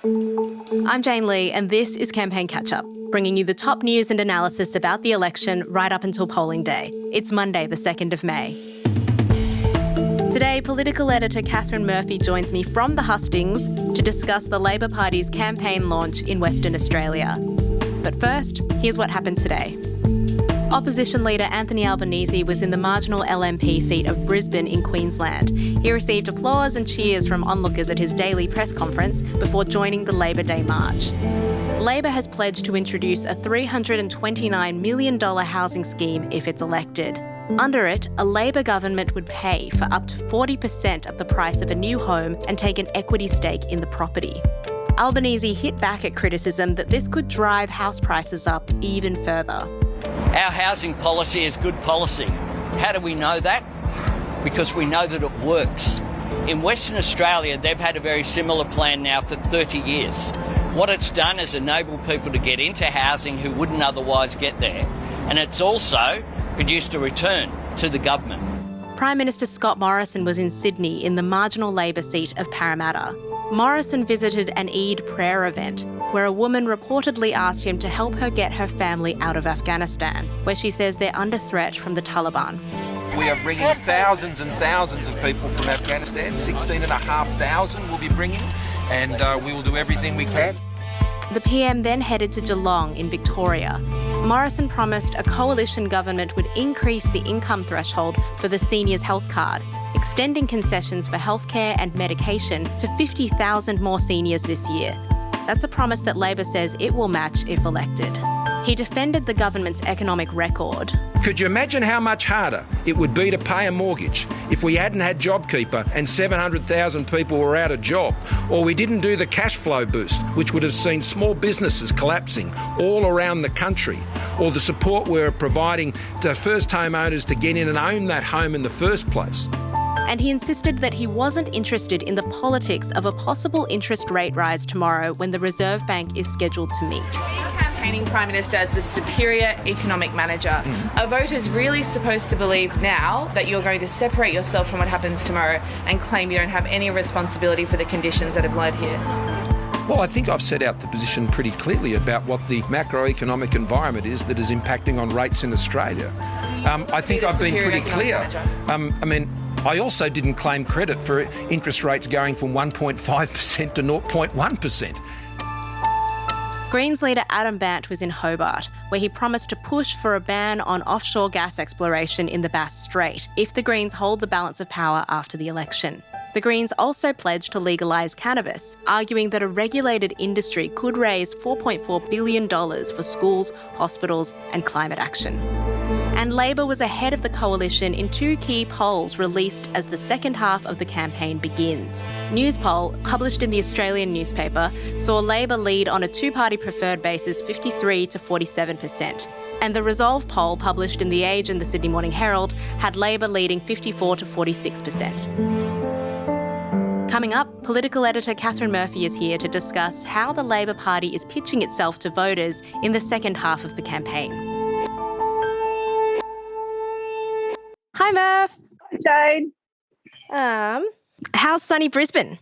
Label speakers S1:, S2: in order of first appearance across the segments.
S1: I'm Jane Lee, and this is Campaign Catchup, bringing you the top news and analysis about the election right up until polling day. It's Monday, the 2nd of May. Today, political editor Katharine Murphy joins me from the hustings to discuss the Labor Party's campaign launch in Western Australia. But first, here's what happened today. Opposition leader Anthony Albanese was in the marginal LNP seat of Brisbane in Queensland. He received applause and cheers from onlookers at his daily press conference before joining the Labor Day march. Labor has pledged to introduce a $329 million housing scheme if it's elected. Under it, a Labor government would pay for up to 40% of the price of a new home and take an equity stake in the property. Albanese hit back at criticism that this could drive house prices up even further.
S2: Our housing policy is good policy. How do we know that? Because we know that it works. In Western Australia, they've had a very similar plan now for 30 years. What it's done is enable people to get into housing who wouldn't otherwise get there. And it's also produced a return to the government.
S1: Prime Minister Scott Morrison was in Sydney in the marginal Labor seat of Parramatta. Morrison visited an Eid prayer event where a woman reportedly asked him to help her get her family out of Afghanistan, where she says they're under threat from the Taliban.
S3: We are bringing thousands and thousands of people from Afghanistan, 16,500 we'll be bringing, and we will do everything we can.
S1: The PM then headed to Geelong in Victoria. Morrison promised a coalition government would increase the income threshold for the seniors' health card, extending concessions for healthcare and medication to 50,000 more seniors this year. That's a promise that Labor says it will match if elected. He defended the government's economic record.
S4: Could you imagine how much harder it would be to pay a mortgage if we hadn't had JobKeeper and 700,000 people were out of job, or we didn't do the cash flow boost, which would have seen small businesses collapsing all around the country, or the support we're providing to first home owners to get in and own that home in the first place?
S1: And he insisted that he wasn't interested in the politics of a possible interest rate rise tomorrow when the Reserve Bank is scheduled to meet.
S5: Campaigning Prime Minister as the superior economic manager. A voter's really supposed to believe now that you're going to separate yourself from what happens tomorrow and claim you don't have any responsibility for the conditions that have led here.
S4: Well, I think I've set out the position pretty clearly about what the macroeconomic environment is that is impacting on rates in Australia. I think I've been pretty clear. I also didn't claim credit for interest rates going from 1.5% to 0.1%.
S1: Greens leader Adam Bandt was in Hobart, where he promised to push for a ban on offshore gas exploration in the Bass Strait if the Greens hold the balance of power after the election. The Greens also pledged to legalise cannabis, arguing that a regulated industry could raise $4.4 billion for schools, hospitals and climate action. And Labor was ahead of the coalition in two key polls released as the second half of the campaign begins. Newspoll, published in the Australian newspaper, saw Labor lead on a two-party preferred basis 53 to 47%. And the Resolve poll, published in The Age and the Sydney Morning Herald, had Labor leading 54 to 46%. Coming up, political editor Katharine Murphy is here to discuss how the Labor Party is pitching itself to voters in the second half of the campaign. Hi, Murph.
S6: Hi, Jane.
S1: How's sunny Brisbane?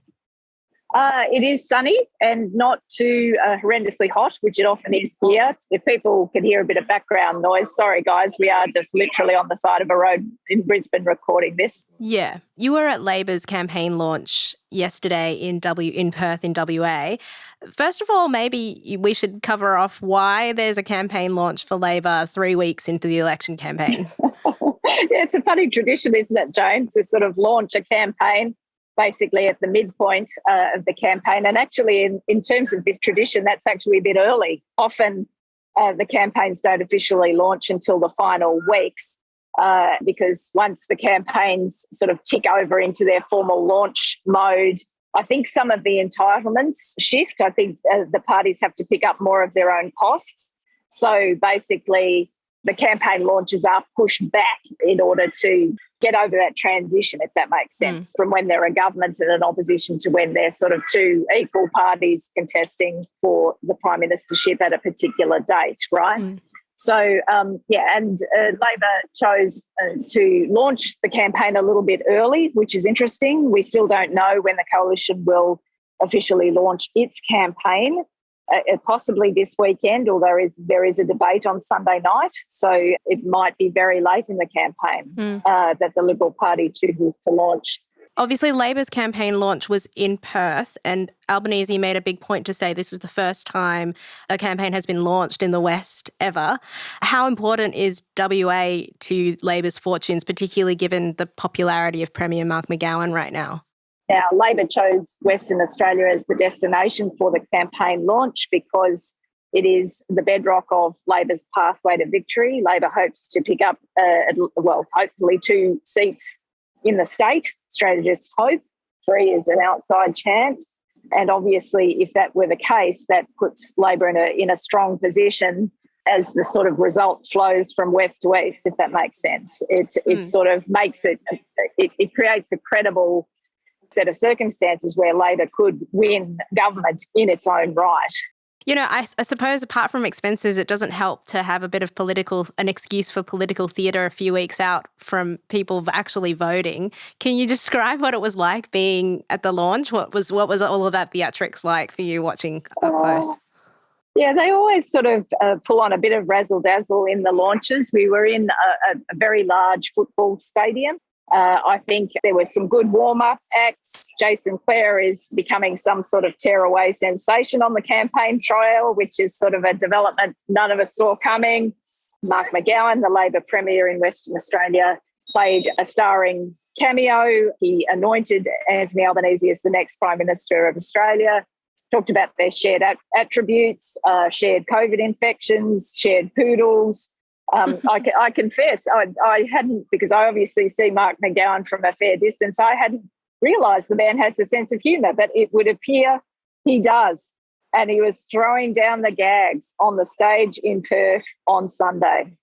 S6: It is sunny and not too horrendously hot, which it often is here. If people can hear a bit of background noise, sorry guys, we are just literally on the side of a road in Brisbane recording this.
S1: Yeah. You were at Labor's campaign launch yesterday in Perth in WA. First of all, maybe we should cover off why there's a campaign launch for Labor 3 weeks into the election campaign.
S6: Yeah, it's a funny tradition, isn't it, Jane, to sort of launch a campaign basically at the midpoint of the campaign. And actually, in terms of this tradition, that's actually a bit early. Often the campaigns don't officially launch until the final weeks because once the campaigns sort of tick over into their formal launch mode, I think some of the entitlements shift. I think the parties have to pick up more of their own costs. So basically, the campaign launches are pushed back in order to get over that transition, if that makes sense, from when they're a government and an opposition to when they're sort of two equal parties contesting for the prime ministership at a particular date, right? So, Labor chose to launch the campaign a little bit early, which is interesting. We still don't know when the coalition will officially launch its campaign, possibly this weekend, or there is a debate on Sunday night. So it might be very late in the campaign that the Liberal Party chooses to launch.
S1: Obviously, Labor's campaign launch was in Perth, and Albanese made a big point to say this is the first time a campaign has been launched in the West ever. How important is WA to Labor's fortunes, particularly given the popularity of Premier Mark McGowan right now?
S6: Now, Labor chose Western Australia as the destination for the campaign launch because it is the bedrock of Labor's pathway to victory. Labor hopes to pick up, hopefully 2 seats in the state. Strategists hope 3 is an outside chance. And obviously, if that were the case, that puts Labor in a strong position as the sort of result flows from west to east, if that makes sense. It sort of makes it creates a credible set of circumstances where Labor could win government in its own right.
S1: You know, I suppose apart from expenses, it doesn't help to have a bit of an excuse for political theatre a few weeks out from people actually voting. Can you describe what it was like being at the launch? What was all of that theatrics like for you watching up close?
S6: Yeah, they always sort of pull on a bit of razzle-dazzle in the launches. We were in a very large football stadium. I think there were some good warm-up acts. Jason Clare is becoming some sort of tearaway sensation on the campaign trail, which is sort of a development none of us saw coming. Mark McGowan, the Labor Premier in Western Australia, played a starring cameo. He anointed Anthony Albanese as the next Prime Minister of Australia, talked about their shared attributes, shared COVID infections, shared poodles. I confess, I hadn't, because I obviously see Mark McGowan from a fair distance, I hadn't realised the man has a sense of humour, but it would appear he does. And he was throwing down the gags on the stage in Perth on Sunday.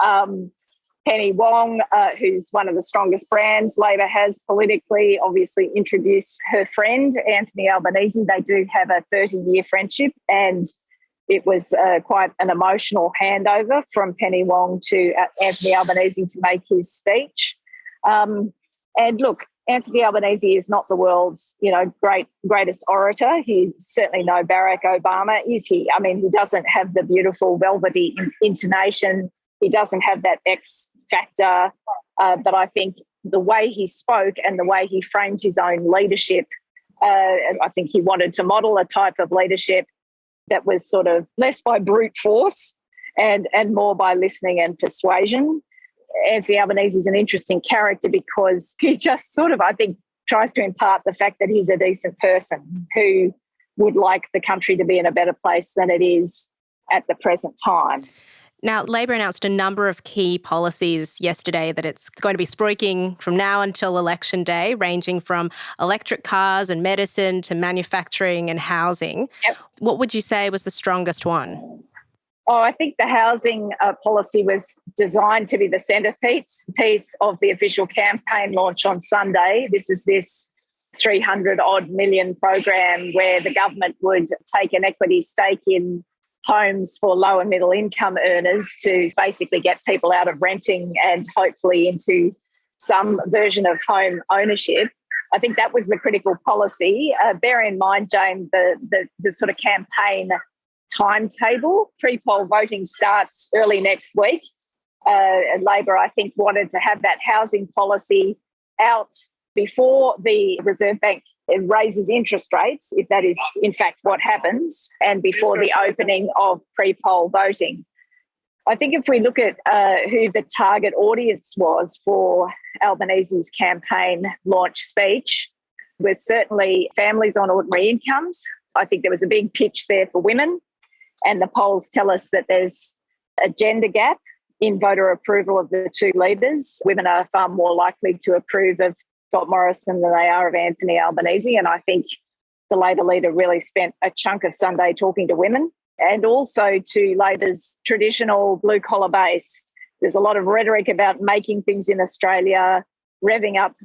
S6: Penny Wong, who's one of the strongest brands Labor has politically, obviously introduced her friend, Anthony Albanese. They do have a 30-year friendship, and it was quite an emotional handover from Penny Wong to Anthony Albanese to make his speech. And look, Anthony Albanese is not the world's, greatest orator. He's certainly no Barack Obama, is he? I mean, he doesn't have the beautiful velvety intonation. He doesn't have that X factor. But I think the way he spoke and the way he framed his own leadership, I think he wanted to model a type of leadership that was sort of less by brute force and more by listening and persuasion. Anthony Albanese is an interesting character because he just sort of, I think, tries to impart the fact that he's a decent person who would like the country to be in a better place than it is at the present time.
S1: Now, Labor announced a number of key policies yesterday that it's going to be spruiking from now until election day, ranging from electric cars and medicine to manufacturing and housing.
S6: Yep.
S1: What would you say was the strongest one?
S6: Oh, I think the housing policy was designed to be the centrepiece of the official campaign launch on Sunday. This is this 300-odd million program where the government would take an equity stake in homes for low and middle income earners to basically get people out of renting and hopefully into some version of home ownership. I think that was the critical policy. Bear in mind, Jane, the sort of campaign timetable. Pre-poll voting starts early next week. Labor, I think, wanted to have that housing policy out before the Reserve Bank raises interest rates, if that is in fact what happens, and before the opening of pre-poll voting. I think if we look at who the target audience was for Albanese's campaign launch speech, was certainly families on ordinary incomes. I think there was a big pitch there for women, and the polls tell us that there's a gender gap in voter approval of the two leaders. Women are far more likely to approve of Scott Morrison than they are of Anthony Albanese, and I think the Labor leader really spent a chunk of Sunday talking to women and also to Labor's traditional blue-collar base. There's a lot of rhetoric about making things in Australia, revving up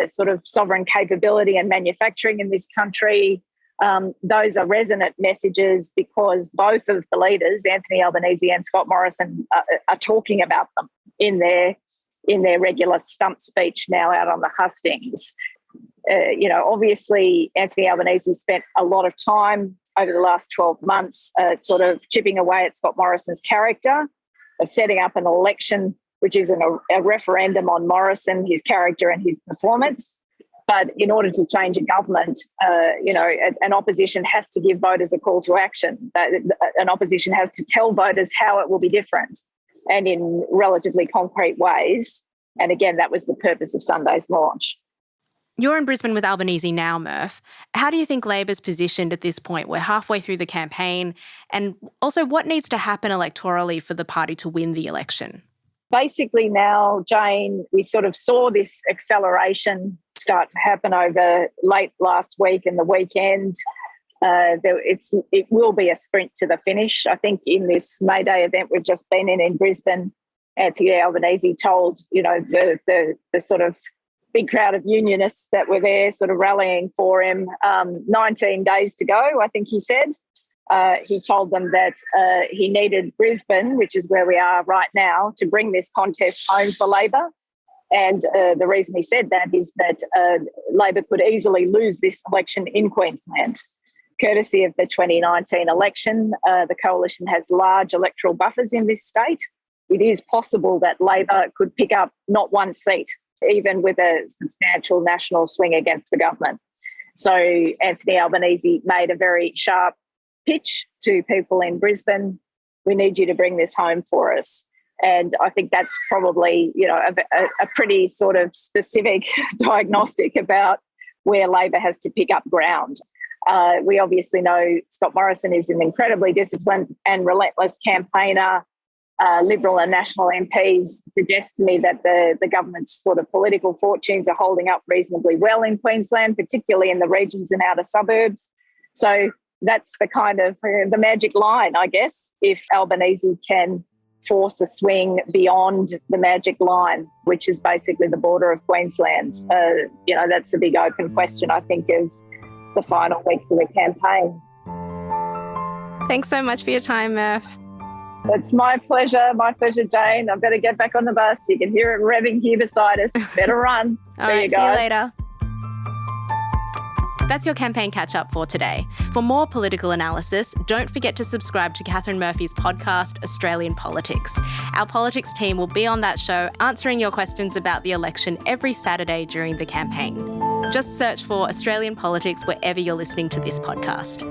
S6: sort of sovereign capability and manufacturing in this country. Those are resonant messages because both of the leaders, Anthony Albanese and Scott Morrison, are talking about them in their regular stump speech now out on the hustings. Obviously Anthony Albanese spent a lot of time over the last 12 months sort of chipping away at Scott Morrison's character, of setting up an election which is a referendum on Morrison, his character and his performance. But in order to change a government, an opposition has to give voters a call to action. An opposition has to tell voters how it will be different and in relatively concrete ways. And again, that was the purpose of Sunday's launch.
S1: You're in Brisbane with Albanese now, Murph. How do you think Labor's positioned at this point? We're halfway through the campaign. And also, what needs to happen electorally for the party to win the election?
S6: Basically now, Jane, we sort of saw this acceleration start to happen over late last week and the weekend. It will be a sprint to the finish. I think in this May Day event we've just been in Brisbane, Anthony Albanese told, the sort of big crowd of unionists that were there sort of rallying for him, 19 days to go, I think he said. He told them that he needed Brisbane, which is where we are right now, to bring this contest home for Labor. And the reason he said that is that Labor could easily lose this election in Queensland. Courtesy of the 2019 election, the coalition has large electoral buffers in this state. It is possible that Labor could pick up not one seat, even with a substantial national swing against the government. So Anthony Albanese made a very sharp pitch to people in Brisbane. We need you to bring this home for us. And I think that's probably, a pretty sort of specific diagnostic about where Labor has to pick up ground. We obviously know Scott Morrison is an incredibly disciplined and relentless campaigner. Liberal and National MPs suggest to me that the government's sort of political fortunes are holding up reasonably well in Queensland, particularly in the regions and outer suburbs. So that's the kind of the magic line, I guess, if Albanese can force a swing beyond the magic line, which is basically the border of Queensland. That's a big open question, I think, of the final weeks of the campaign.
S1: Thanks so much for your time, Murph.
S6: It's my pleasure, Jane. I better get back on the bus. You can hear it revving here beside us. Better run.
S1: All right, see you later. That's your campaign catch-up for today. For more political analysis, don't forget to subscribe to Katharine Murphy's podcast, Australian Politics. Our politics team will be on that show answering your questions about the election every Saturday during the campaign. Just search for Australian Politics wherever you're listening to this podcast.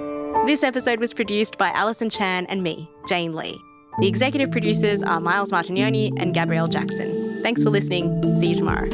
S1: This episode was produced by Alison Chan and me, Jane Lee. The executive producers are Miles Martignoni and Gabrielle Jackson. Thanks for listening. See you tomorrow.